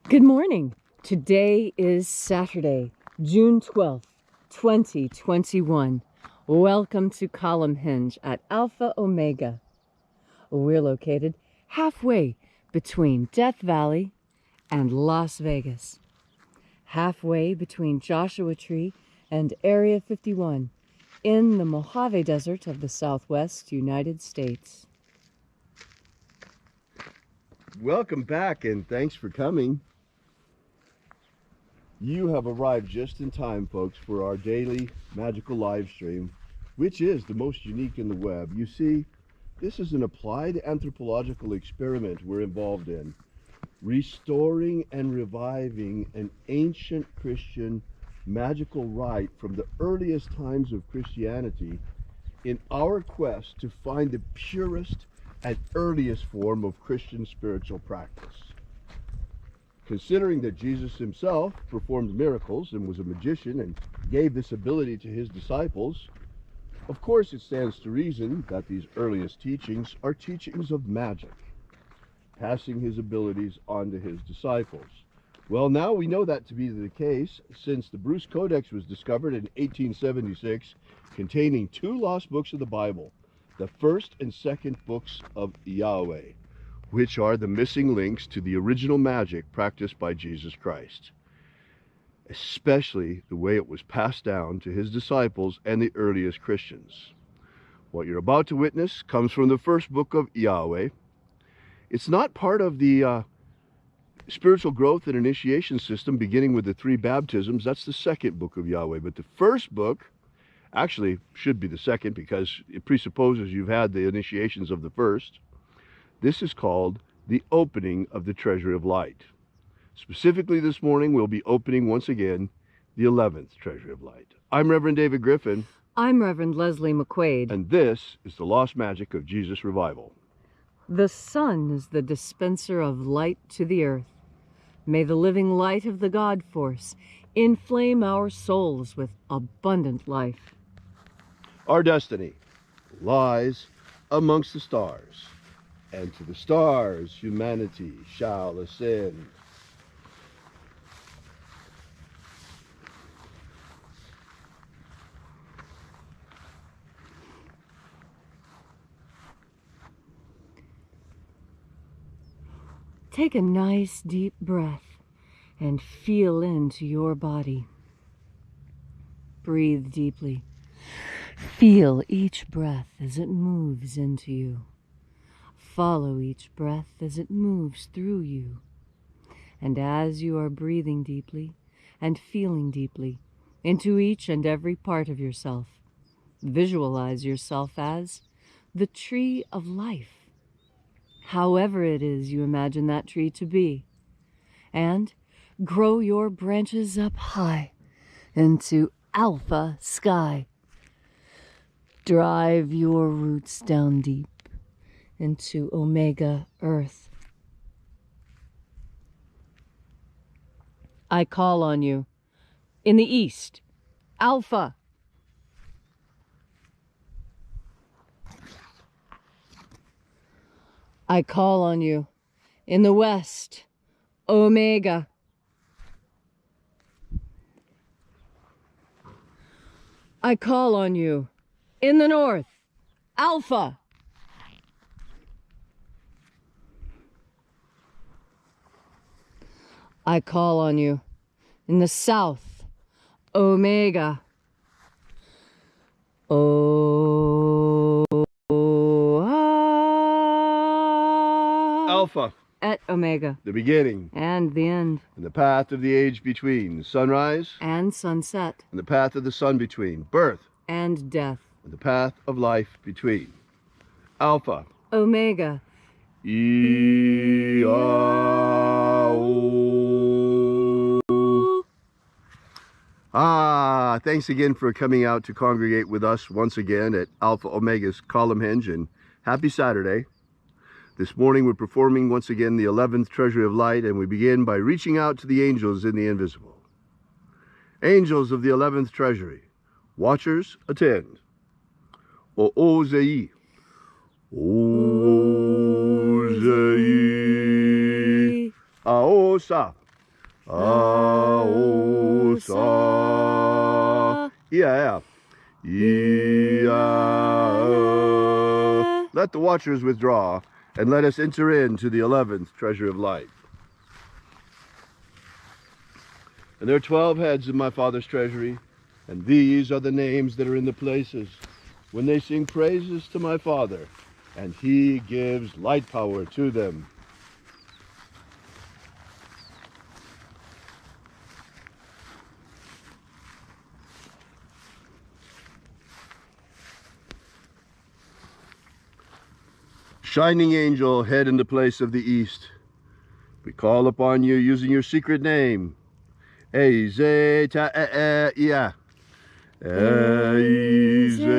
Good morning. Today is Saturday, June 12th, 2021. Welcome to Column Hinge at Alpha Omega. We're located halfway between Death Valley and Las Vegas. Halfway between Joshua Tree and Area 51 in the Mojave Desert of the Southwest United States. Welcome back and thanks for coming. You have arrived just in time, folks, for our daily magical live stream, which is the most unique in the web. You see, this is an applied anthropological experiment we're involved in, restoring and reviving an ancient Christian magical rite from the earliest times of Christianity in our quest to find the purest and earliest form of Christian spiritual practice. Considering that Jesus himself performed miracles and was a magician and gave this ability to his disciples, of course it stands to reason that these earliest teachings are teachings of magic, passing his abilities on to his disciples. Well, now we know that to be the case since the Bruce Codex was discovered in 1876, containing 2 lost books of the Bible, the first and second books of Yahweh, which are the missing links to the original magic practiced by Jesus Christ, especially the way it was passed down to his disciples and the earliest Christians. What you're about to witness comes from the first book of Yahweh. It's not part of the spiritual growth and initiation system beginning with the 3 baptisms. That's the second book of Yahweh. But the first book actually should be the second because it presupposes you've had the initiations of the first. This is called the opening of the Treasury of Light. Specifically this morning, we'll be opening once again the 11th Treasury of Light. I'm Reverend David Griffin. I'm Reverend Leslie McQuaid. And this is the Lost Magic of Jesus Revival. The sun is the dispenser of light to the earth. May the living light of the God force inflame our souls with abundant life. Our destiny lies amongst the stars, and to the stars humanity shall ascend. Take a nice deep breath and feel into your body. Breathe deeply. Feel each breath as it moves into you. Follow each breath as it moves through you. And as you are breathing deeply and feeling deeply into each and every part of yourself, visualize yourself as the tree of life, however it is you imagine that tree to be, and grow your branches up high into alpha sky. Drive your roots down deep into omega earth. I call on you in the east, alpha. I call on you in the west, omega. I call on you in the north, alpha. I call on you in the south, omega. Alpha. At omega. The beginning. And the end. And the path of the age between. Sunrise. And sunset. And the path of the sun between. Birth. And death. And the path of life between. Alpha. Omega. Thanks again for coming out to congregate with us once again at Alpha Omega's Column Hinge, and happy Saturday. This morning we're performing once again the 11th Treasury of Light, and we begin by reaching out to the angels in the invisible. Angels of the 11th Treasury, watchers attend. O-O-Zei. O-Zei. Aosa. Sa. Yeah. Let the watchers withdraw, and let us enter into the 11th treasure of light. And there are 12 heads in my Father's treasury, and these are the names that are in the places when they sing praises to my Father, and he gives light power to them. Shining angel, head in the place of the east, we call upon you using your secret name. Ezeta-ia. Ezeta-ia.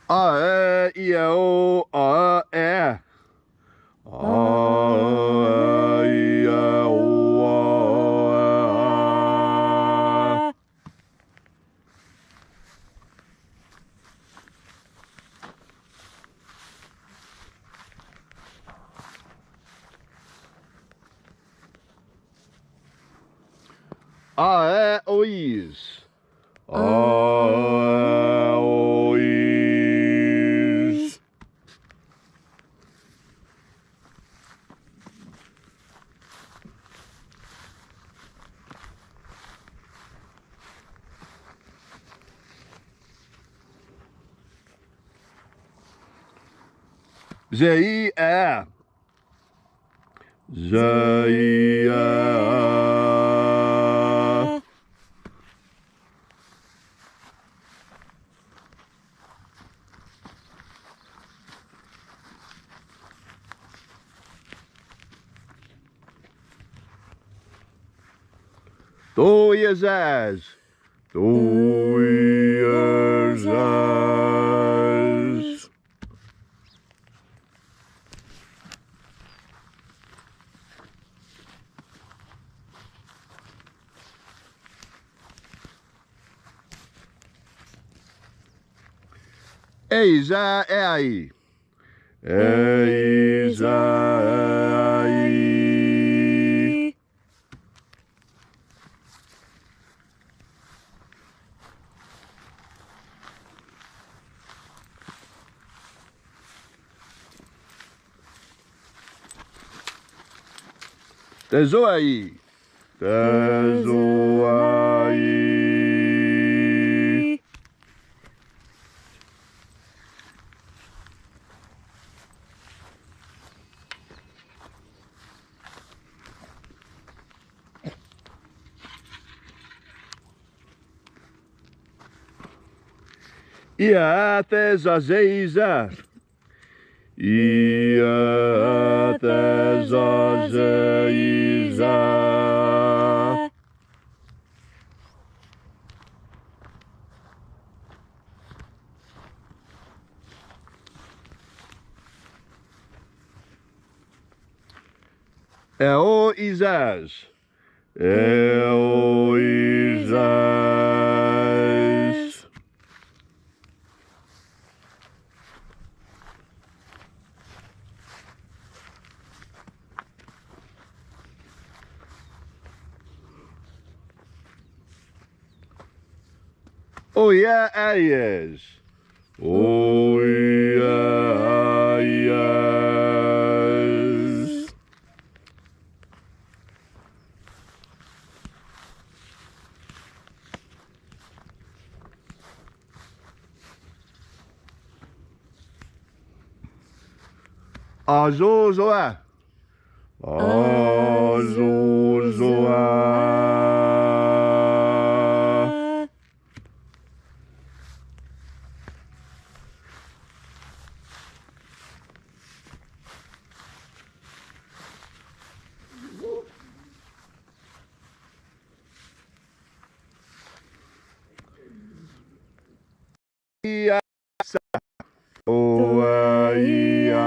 A-e-i-o, a-e. A-e-i-o, a. A-e-ois. A-e-ois. Zei-a. Zei-a. Do-ya-zaz. Do-ya-zaz. Ei-za-ei. Ei-za-ei. Tezoai. Tezoai. Ia-tezazeiza. Ia-tezazeiza. Eo-izaz. Eo-izaz. O-yeah-ayes. O-yeah-ayes. Azozoa. Azozoa. Iya. O-iya.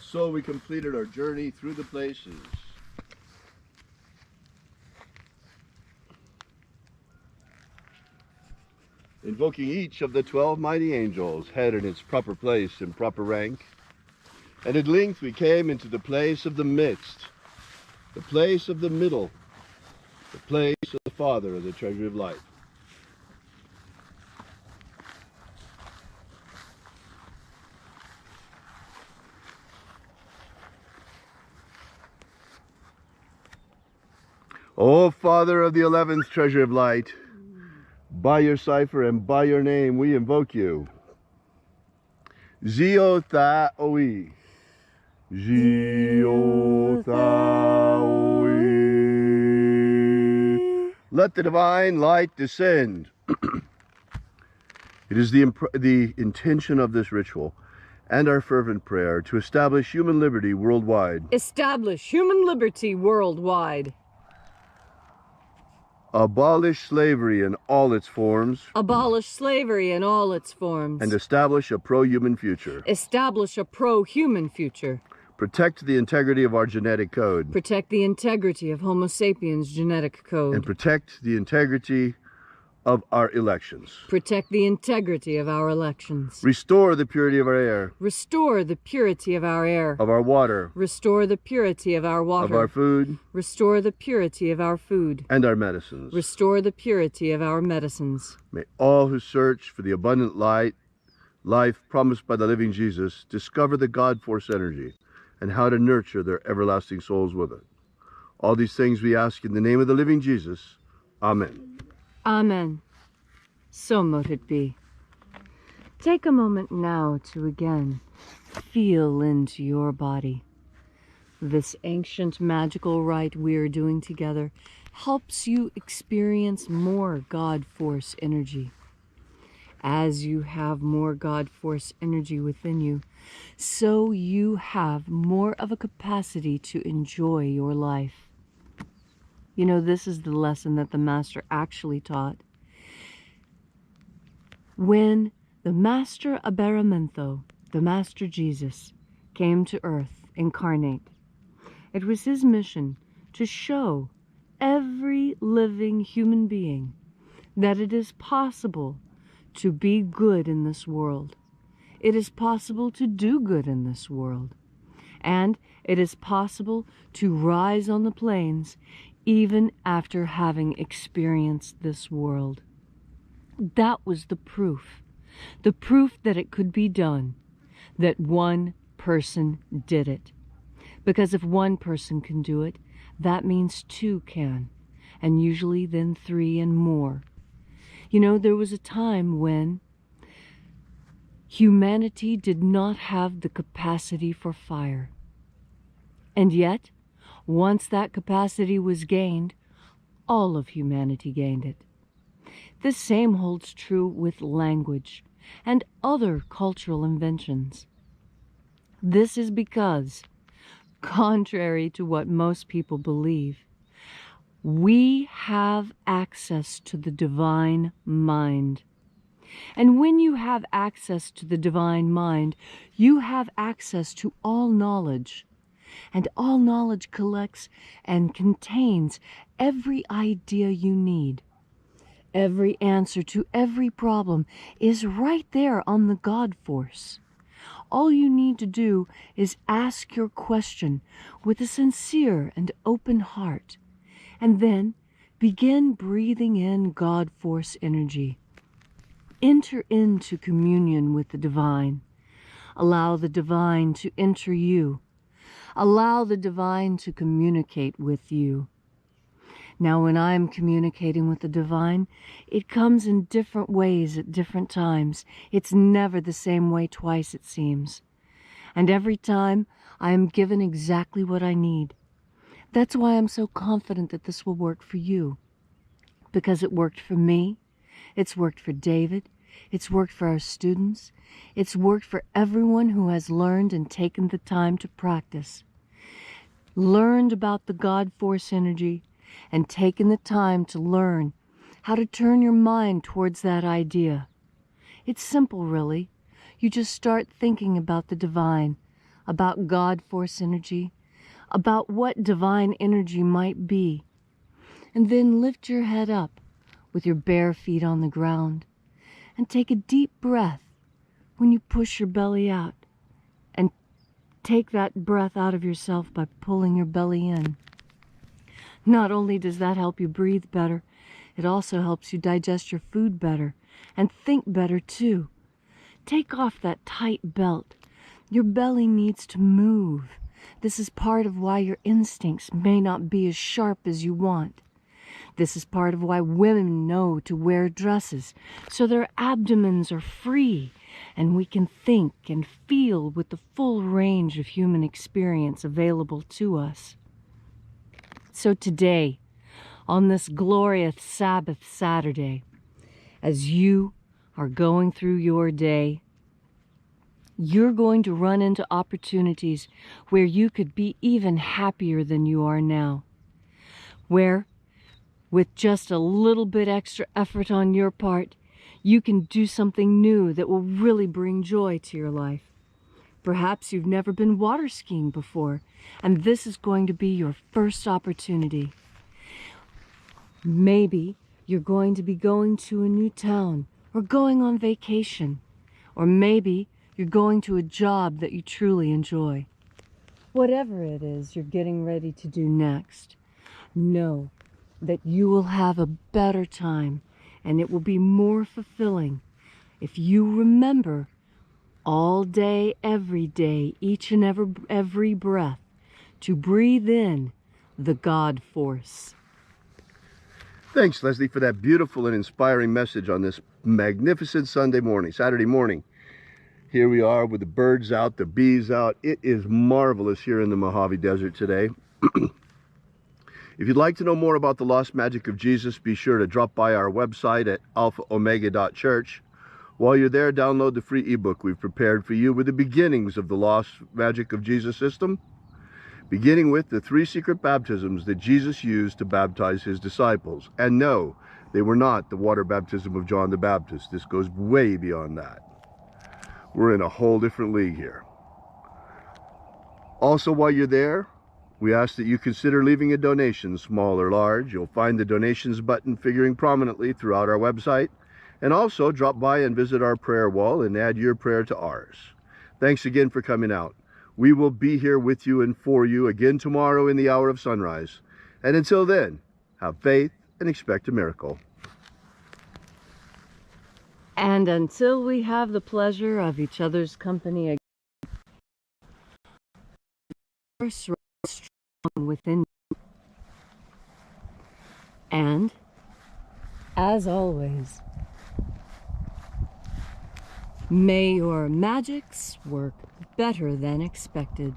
So we completed our journey through the places. Invoking each of the 12 mighty angels, head in its proper place and proper rank. And at length we came into the place of the midst, the place of the middle, the place of the Father of the treasure of life. O Father of the 11th treasure of light, by your cipher and by your name we invoke you. Zio Tha Oi. Zio Tha Oi. Let the divine light descend. It is the intention of this ritual and our fervent prayer to establish human liberty worldwide. Establish human liberty worldwide. Abolish slavery in all its forms. Abolish slavery in all its forms. And establish a pro-human future. Establish a pro-human future. Protect the integrity of our genetic code. Protect the integrity of Homo sapiens' genetic code. And protect the integrity of our elections. Protect the integrity of our elections. Restore the purity of our air. Restore the purity of our air. Of our water. Restore the purity of our water. Of our food. Restore the purity of our food. And our medicines. Restore the purity of our medicines. May all who search for the abundant life promised by the living Jesus, discover the God force energy and how to nurture their everlasting souls with it. All these things we ask in the name of the living Jesus. Amen. Amen. So mote it be. Take a moment now to again feel into your body. This ancient magical rite we are doing together helps you experience more God force energy. As you have more God force energy within you, so you have more of a capacity to enjoy your life. You know, this is the lesson that the Master actually taught. When the Master Aberamento, the Master Jesus, came to earth incarnate, it was his mission to show every living human being that it is possible to be good in this world. It is possible to do good in this world. And it is possible to rise on the plains even after having experienced this world. That was the proof that it could be done, that one person did it. Because if one person can do it, that means two can, and usually then three and more. You know, there was a time when humanity did not have the capacity for fire. And yet, once that capacity was gained, all of humanity gained it. The same holds true with language and other cultural inventions. This is because, contrary to what most people believe, we have access to the divine mind. And when you have access to the divine mind, you have access to all knowledge. And all knowledge collects and contains every idea you need. Every answer to every problem is right there on the God force. All you need to do is ask your question with a sincere and open heart, and then begin breathing in God force energy. Enter into communion with the divine. Allow the divine to enter you. Allow the divine to communicate with you. Now, when I'm communicating with the divine, it comes in different ways at different times. It's never the same way twice, it seems. And every time, I am given exactly what I need. That's why I'm so confident that this will work for you. Because it worked for me. It's worked for David. It's worked for our students. It's worked for everyone who has learned and taken the time to practice. Learned about the God force energy and taken the time to learn how to turn your mind towards that idea. It's simple, really. You just start thinking about the divine. about God force energy, about what divine energy might be. And then lift your head up with your bare feet on the ground and take a deep breath when you push your belly out. And take that breath out of yourself by pulling your belly in. Not only does that help you breathe better, it also helps you digest your food better and think better too. Take off that tight belt. Your belly needs to move. This is part of why your instincts may not be as sharp as you want. This is part of why women know to wear dresses, so their abdomens are free and we can think and feel with the full range of human experience available to us. So today, on this glorious Sabbath Saturday, as you are going through your day, you're going to run into opportunities where you could be even happier than you are now. Where, with just a little bit extra effort on your part, you can do something new that will really bring joy to your life. Perhaps you've never been water skiing before, and this is going to be your first opportunity. Maybe you're going to be going to a new town or going on vacation, or maybe you're going to a job that you truly enjoy. Whatever it is you're getting ready to do next, know that you will have a better time and it will be more fulfilling if you remember all day, every day, each and every breath, to breathe in the God force. Thanks, Leslie, for that beautiful and inspiring message on this magnificent Saturday morning. Here we are with the birds out, the bees out. It is marvelous here in the Mojave Desert today. If you'd like to know more about the lost magic of Jesus, be sure to drop by our website at alphaomega.church. While you're there, download the free ebook we've prepared for you with the beginnings of the lost magic of Jesus system, beginning with the 3 secret baptisms that Jesus used to baptize his disciples. And no, they were not the water baptism of John the Baptist. This goes way beyond that. We're in a whole different league here. Also, while you're there, we ask that you consider leaving a donation, small or large. You'll find the donations button figuring prominently throughout our website. And also drop by and visit our prayer wall and add your prayer to ours. Thanks again for coming out. We will be here with you and for you again tomorrow in the hour of sunrise. And until then, have faith and expect a miracle. And until we have the pleasure of each other's company again, strong within you. And, as always, may your magics work better than expected.